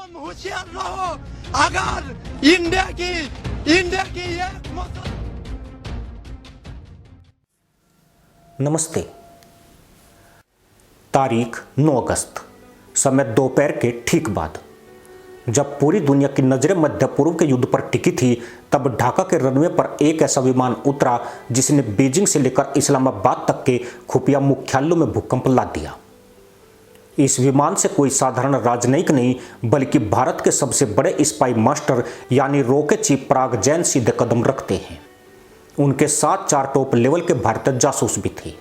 एकदम होशियार रहो। अगर इंडिया की एक नमस्ते। तारीख 9 अगस्त, समय दोपहर के ठीक बाद। जब पूरी दुनिया की नजरें मध्य पूर्व के युद्ध पर टिकी थी, तब ढाका के रनवे पर एक ऐसा विमान उतरा जिसने बीजिंग से लेकर इस्लामाबाद तक के खुफिया मुख्यालयों में भूकंप ला दिया। इस विमान से कोई साधारण राजनयिक नहीं, बल्कि भारत के सबसे बड़े स्पाई मास्टर यानी रो के चीफ पराग जैन सीधे कदम रखते हैं। उनके साथ 4 टॉप लेवल के भारतीय जासूस भी थे।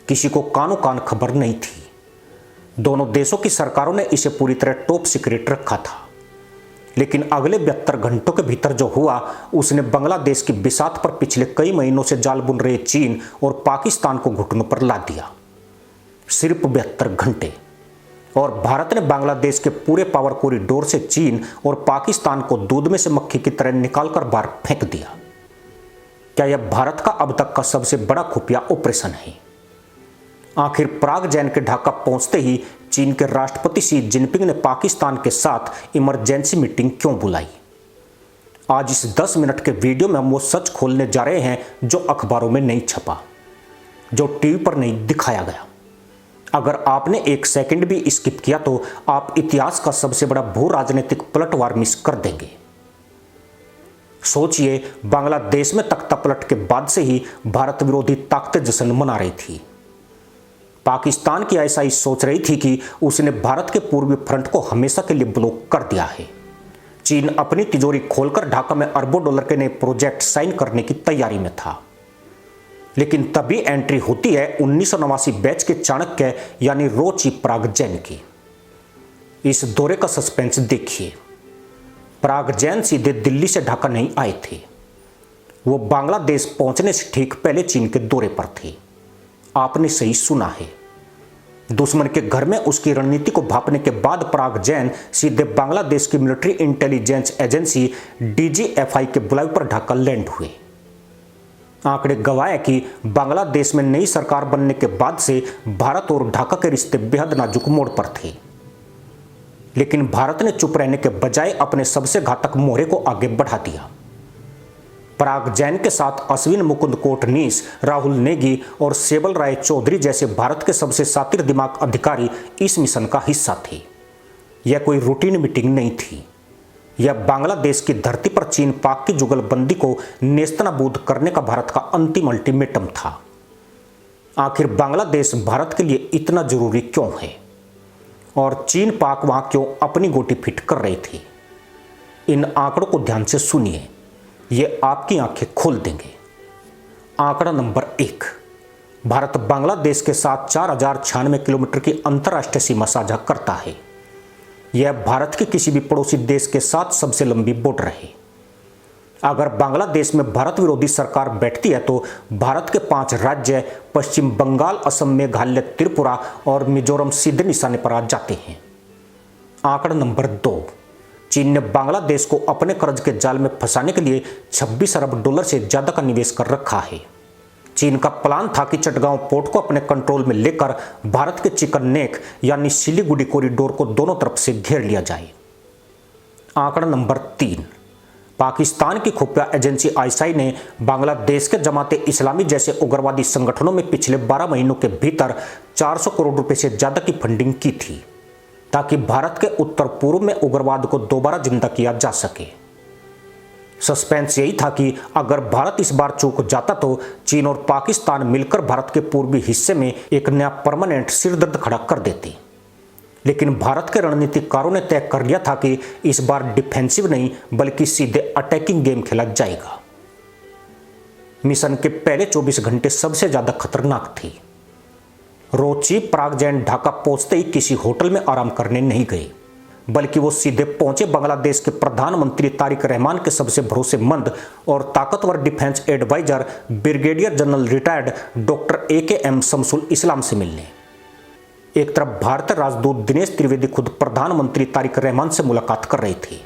किसी को कानो कान खबर नहीं थी। दोनों देशों की सरकारों ने इसे पूरी तरह टॉप सीक्रेट रखा था। लेकिन अगले 72 घंटों के भीतर जो हुआ, उसने बांग्लादेश की बिसात पर पिछले कई महीनों से जाल बुन रहे चीन और पाकिस्तान को घुटनों पर ला दिया। सिर्फ 72 घंटे, और भारत ने बांग्लादेश के पूरे पावर कॉरिडोर से चीन और पाकिस्तान को दूध में से मक्खी की तरह निकालकर बाहर फेंक दिया। क्या यह भारत का अब तक का सबसे बड़ा खुफिया ऑपरेशन है? आखिर पराग जैन के ढाका पहुंचते ही चीन के राष्ट्रपति शी जिनपिंग ने पाकिस्तान के साथ इमरजेंसी मीटिंग क्यों बुलाई? आज इस 10 मिनट के वीडियो में हम वो सच खोलने जा रहे हैं जो अखबारों में नहीं छपा, जो टीवी पर नहीं दिखाया गया। अगर आपने 1 सेकंड भी स्किप किया तो आप इतिहास का सबसे बड़ा भू राजनीतिक पलटवार मिस कर देंगे। सोचिए, बांग्लादेश में तख्ता पलट के बाद से ही भारत विरोधी ताकतें जश्न मना रही थी। पाकिस्तान की ऐसा ही सोच रही थी कि उसने भारत के पूर्वी फ्रंट को हमेशा के लिए ब्लॉक कर दिया है। चीन अपनी तिजोरी खोलकर ढाका में अरबों डॉलर के नए प्रोजेक्ट साइन करने की तैयारी में था। लेकिन तभी एंट्री होती है 1989 बैच के चाणक्य यानी रो चीफ पराग जैन की। इस दौरे का सस्पेंस देखिए। पराग जैन सीधे दिल्ली से ढाका नहीं आए थे। वो बांग्लादेश पहुंचने से ठीक पहले चीन के दौरे पर थे। आपने सही सुना है। दुश्मन के घर में उसकी रणनीति को भांपने के बाद पराग जैन सीधे बांग्लादेश की मिलिट्री इंटेलिजेंस एजेंसी DGFI के बुलावे पर ढाका लैंड हुए। आंकड़े गवाह है कि बांग्लादेश में नई सरकार बनने के बाद से भारत और ढाका के रिश्ते बेहद नाजुक मोड़ पर थे। लेकिन भारत ने चुप रहने के बजाय अपने सबसे घातक मोहरे को आगे बढ़ा दिया। पराग जैन के साथ अश्विन मुकुंद कोटनीस, राहुल नेगी और सेबल राय चौधरी जैसे भारत के सबसे शातिर दिमाग अधिकारी इस मिशन का हिस्सा थे। यह कोई रूटीन मीटिंग नहीं थी। यह बांग्लादेश की धरती पर चीन पाक की जुगलबंदी को नेस्तनाबूद करने का भारत का अंतिम अल्टीमेटम था। आखिर बांग्लादेश भारत के लिए इतना जरूरी क्यों है, और चीन पाक वहां क्यों अपनी गोटी फिट कर रहे थे? इन आंकड़ों को ध्यान से सुनिए, ये आपकी आंखें खोल देंगे। आंकड़ा नंबर 1, भारत बांग्लादेश के साथ 4096 किलोमीटर की अंतर्राष्ट्रीय सीमा साझा करता है। यह भारत के किसी भी पड़ोसी देश के साथ सबसे लंबी बॉर्डर है। अगर बांग्लादेश में भारत विरोधी सरकार बैठती है तो भारत के 5 राज्य पश्चिम बंगाल, असम, मेघालय, त्रिपुरा और मिजोरम सीधे निशाने पर आ जाते हैं। आंकड़ा नंबर 2, चीन ने बांग्लादेश को अपने कर्ज के जाल में फंसाने के लिए 26 अरब डॉलर से ज्यादा का निवेश कर रखा है। चीन का प्लान था कि चटगांव पोर्ट को अपने कंट्रोल में लेकर भारत के चिकन नेक यानी सिलीगुड़ी कॉरिडोर को दोनों तरफ से घेर लिया जाए। आंकड़ा नंबर 3, पाकिस्तान की खुफिया एजेंसी ISI ने बांग्लादेश के जमाते इस्लामी जैसे उग्रवादी संगठनों में पिछले 12 महीनों के भीतर 400 करोड़ रुपए से ज्यादा की फंडिंग की थी, ताकि भारत के उत्तर पूर्व में उग्रवाद को दोबारा जिंदा किया जा सके। सस्पेंस यही था कि अगर भारत इस बार चूक जाता तो चीन और पाकिस्तान मिलकर भारत के पूर्वी हिस्से में एक नया परमानेंट सिरदर्द खड़ा कर देते। लेकिन भारत के रणनीतिकारों ने तय कर लिया था कि इस बार डिफेंसिव नहीं बल्कि सीधे अटैकिंग गेम खेला जाएगा। मिशन के पहले 24 घंटे सबसे ज्यादा खतरनाक थे। रो चीफ पराग जैन ढाका पहुंचते ही किसी होटल में आराम करने नहीं गए, बल्कि वो सीधे पहुंचे बांग्लादेश के प्रधानमंत्री तारिक रहमान के सबसे भरोसेमंद और ताकतवर defence adviser brigadier general retired doctor AKM Shamsul Islam से मिलने। एक तरफ भारतीय राजदूत दिनेश त्रिवेदी खुद प्रधानमंत्री तारिक रहमान से मुलाकात कर रहे थे,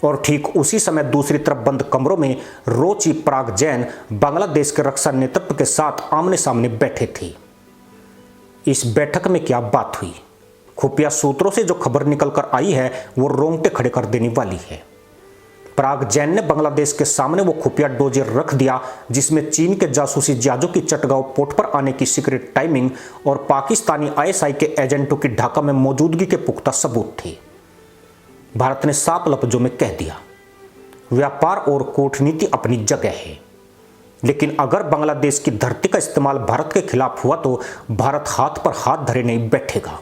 और ठीक उसी समय दूसरी तरफ बंद कमरों में रो चीफ पराग जैन बांग्लादेश के रक्षा नेतृत्व के साथ आमने सामने बैठे थे। इस बैठक में क्या बात हुई, खुफिया सूत्रों से जो खबर निकलकर आई है वो रोंगटे खड़े कर देने वाली है। पराग जैन ने बांग्लादेश के सामने वो खुफिया डोजियर रख दिया जिसमें चीन के जासूसी जहाजों की चटगांव पोर्ट पर आने की सीक्रेट टाइमिंग और पाकिस्तानी आईएसआई के एजेंटों की ढाका में मौजूदगी के पुख्ता सबूत थे। भारत ने साफ लफ्जों में कह दिया, व्यापार और कूटनीति अपनी जगह है, लेकिन अगर बांग्लादेश की धरती का इस्तेमाल भारत के खिलाफ हुआ तो भारत हाथ पर हाथ धरे नहीं बैठेगा।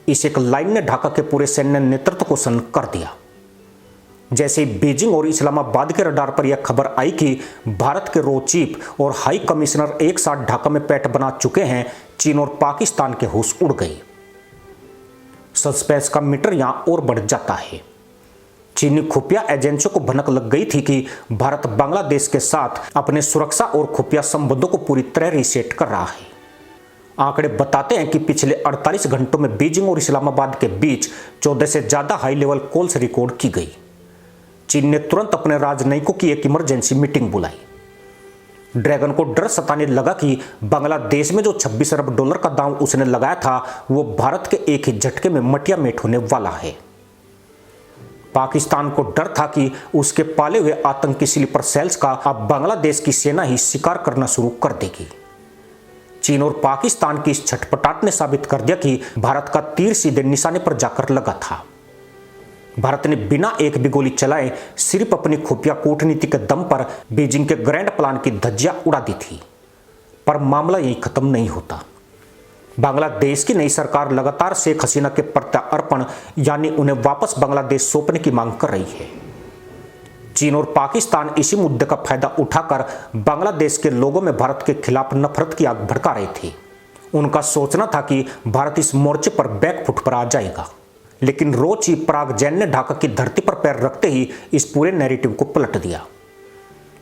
इस एक लाइन ने ढाका के पूरे सैन्य नेतृत्व को सन्न कर दिया। जैसे ही बीजिंग और इस्लामाबाद के रडार पर यह खबर आई कि भारत के रो चीफ और हाई कमिश्नर एक साथ ढाका में पैठ बना चुके हैं, चीन और पाकिस्तान के होश उड़ गए। सस्पेंस का मीटर यहां और बढ़ जाता है। चीनी खुफिया एजेंसियों को भनक लग गई थी कि भारत बांग्लादेश के साथ अपने सुरक्षा और खुफिया संबंधों को पूरी तरह रीसेट कर रहा है। आंकड़े बताते हैं कि पिछले 48 घंटों में बीजिंग और इस्लामाबाद के बीच 14 से ज्यादा हाई लेवल कॉल्स रिकॉर्ड की गई। चीन ने तुरंत अपने राजनयिकों की एक इमरजेंसी मीटिंग बुलाई। ड्रैगन को डर सताने लगा कि बांग्लादेश में जो 26 अरब डॉलर का दांव उसने लगाया था वो भारत के एक ही झटके में मटिया मेट होने वाला है। पाकिस्तान को डर था कि उसके पाले हुए आतंकी स्लीपर सेल्स का अब बांग्लादेश की सेना ही शिकार करना शुरू कर देगी। चीन और पाकिस्तान की इस छटपटाहट ने साबित कर दिया कि भारत का तीर सीधे निशाने पर जाकर लगा था। भारत ने बिना एक भी गोली चलाए सिर्फ अपनी खुफिया कूटनीति के दम पर बीजिंग के ग्रैंड प्लान की धज्जियां उड़ा दी थी। पर मामला यही खत्म नहीं होता। बांग्लादेश की नई सरकार लगातार शेख हसीना के प्रत्यार्पण यानी उन्हें वापस बांग्लादेश सौंपने की मांग कर रही है। चीन और पाकिस्तान इसी मुद्दे का फायदा उठाकर बांग्लादेश के लोगों में भारत के खिलाफ नफरत की आग भड़का रहे थे। उनका सोचना था कि भारत इस मोर्चे पर बैकफुट पर आ जाएगा, लेकिन रो चीफ पराग जैन ने ढाका की धरती पर पैर रखते ही इस पूरे नैरेटिव को पलट दिया।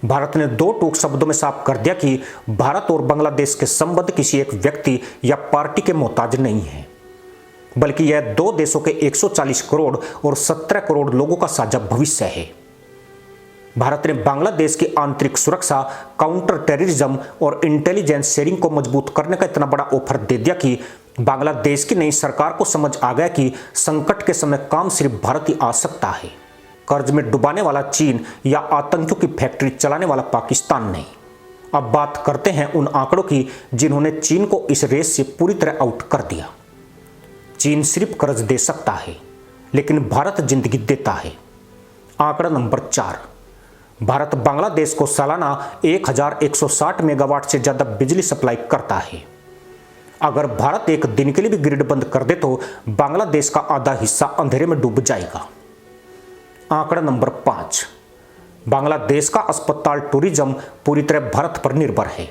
भारत ने दो टूक शब्दों में साफ कर दिया कि भारत और बांग्लादेश के संबंध किसी एक व्यक्ति या पार्टी के मोहताज नहीं है, बल्कि यह दो देशों के 140 करोड़ और 17 करोड़ लोगों का साझा भविष्य है। भारत ने बांग्लादेश की आंतरिक सुरक्षा, काउंटर टेररिज्म और इंटेलिजेंस शेयरिंग को मजबूत करने का इतना बड़ा ऑफर दे दिया कि बांग्लादेश की नई सरकार को समझ आ गया कि संकट के समय काम सिर्फ भारत ही आ सकता है, कर्ज में डुबाने वाला चीन या आतंकियों की फैक्ट्री चलाने वाला पाकिस्तान नहीं। अब बात करते हैं उन आंकड़ों की जिन्होंने चीन को इस रेस से पूरी तरह आउट कर दिया। चीन सिर्फ कर्ज दे सकता है, लेकिन भारत जिंदगी देता है। आंकड़ा नंबर 4, भारत बांग्लादेश को सालाना 1160 मेगावाट से ज्यादा बिजली सप्लाई करता है। अगर भारत एक दिन के लिए भी ग्रिड बंद कर दे तो बांग्लादेश का आधा हिस्सा अंधेरे में डूब जाएगा। आंकड़ा नंबर 5, बांग्लादेश का अस्पताल टूरिज्म पूरी तरह भारत पर निर्भर है।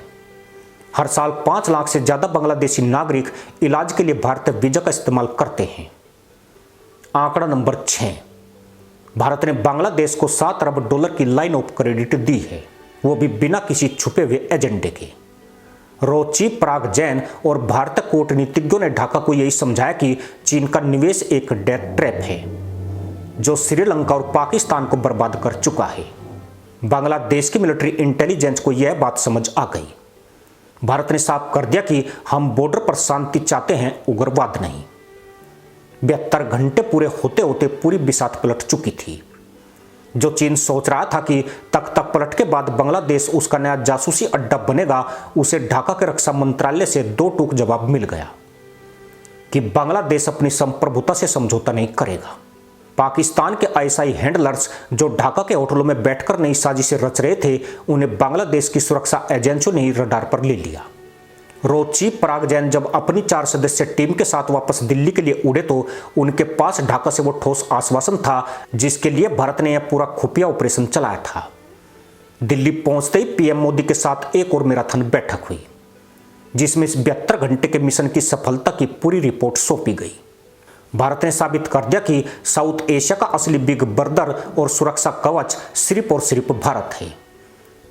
हर साल 5 लाख से ज्यादा बांग्लादेशी नागरिक इलाज के लिए भारतीय वीजा का इस्तेमाल करते हैं। आंकड़ा नंबर 6, भारत ने बांग्लादेश को 7 अरब डॉलर की लाइन ऑफ क्रेडिट दी है, वो भी बिना किसी छुपे हुए एजेंडे के। रो चीफ पराग जैन और भारतीय कूटनीतिज्ञों ने ढाका को यही समझाया कि चीन का निवेश एक डेथ ट्रैप है जो श्रीलंका और पाकिस्तान को बर्बाद कर चुका है। बांग्लादेश की मिलिट्री इंटेलिजेंस को यह बात समझ आ गई। भारत ने साफ कर दिया कि हम बॉर्डर पर शांति चाहते हैं, उग्रवाद नहीं। 72 घंटे पूरे होते होते पूरी बिसात पलट चुकी थी। जो चीन सोच रहा था कि तख्ता पलट के बाद बांग्लादेश उसका नया जासूसी अड्डा बनेगा, उसे ढाका के रक्षा मंत्रालय से दो टूक जवाब मिल गया कि बांग्लादेश अपनी संप्रभुता से समझौता नहीं करेगा। पाकिस्तान के आईएसआई हैंडलर्स जो ढाका के होटलों में बैठकर नई साजिशें रच रहे थे, उन्हें बांग्लादेश की सुरक्षा एजेंसियों ने ही रडार पर ले लिया। रो चीफ पराग जैन जब अपनी 4 सदस्य टीम के साथ वापस दिल्ली के लिए उड़े तो उनके पास ढाका से वो ठोस आश्वासन था जिसके लिए भारत ने यह पूरा खुफिया ऑपरेशन चलाया था। दिल्ली पहुंचते ही पीएम मोदी के साथ एक और मैराथन बैठक हुई जिसमें इस 72 घंटे के मिशन की सफलता की पूरी रिपोर्ट सौंपी गई। भारत ने साबित कर दिया कि साउथ एशिया का असली बिग ब्रदर और सुरक्षा कवच सिर्फ और सिर्फ भारत है।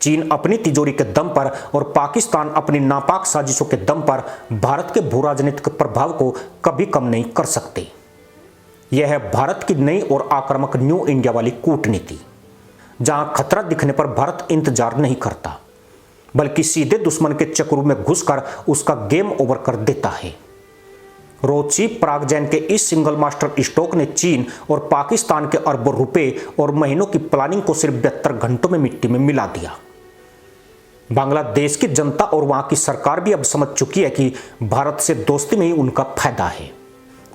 चीन अपनी तिजोरी के दम पर और पाकिस्तान अपनी नापाक साजिशों के दम पर भारत के भू राजनीतिक प्रभाव को कभी कम नहीं कर सकते। यह है भारत की नई और आक्रामक न्यू इंडिया वाली कूटनीति, जहां खतरा दिखने पर भारत इंतजार नहीं करता बल्कि सीधे दुश्मन के चक्रू में घुसकर उसका गेम ओवर कर देता है। रोची प्रागजैन के इस सिंगल मास्टर स्ट्रोक ने चीन और पाकिस्तान के अरबों रुपए और महीनों की प्लानिंग को सिर्फ 72 घंटों में मिट्टी में मिला दिया। बांग्लादेश की जनता और वहां की सरकार भी अब समझ चुकी है कि भारत से दोस्ती में ही उनका फायदा है।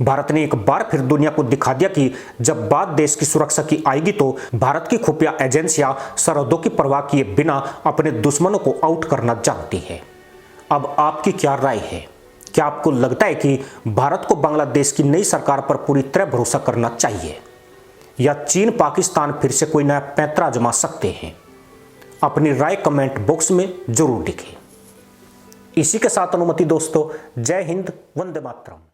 भारत ने एक बार फिर दुनिया को दिखा दिया कि जब बात देश की सुरक्षा की आएगी तो भारत की खुफिया एजेंसियां सरहदों की परवाह किए बिना अपने दुश्मनों को आउट करना जानती है। अब आपकी क्या राय है? क्या आपको लगता है कि भारत को बांग्लादेश की नई सरकार पर पूरी तरह भरोसा करना चाहिए, या चीन पाकिस्तान फिर से कोई नया पैंतरा आजमा सकते हैं? अपनी राय कमेंट बॉक्स में जरूर लिखें। इसी के साथ अनुमति दोस्तों, जय हिंद, वंदे मातरम।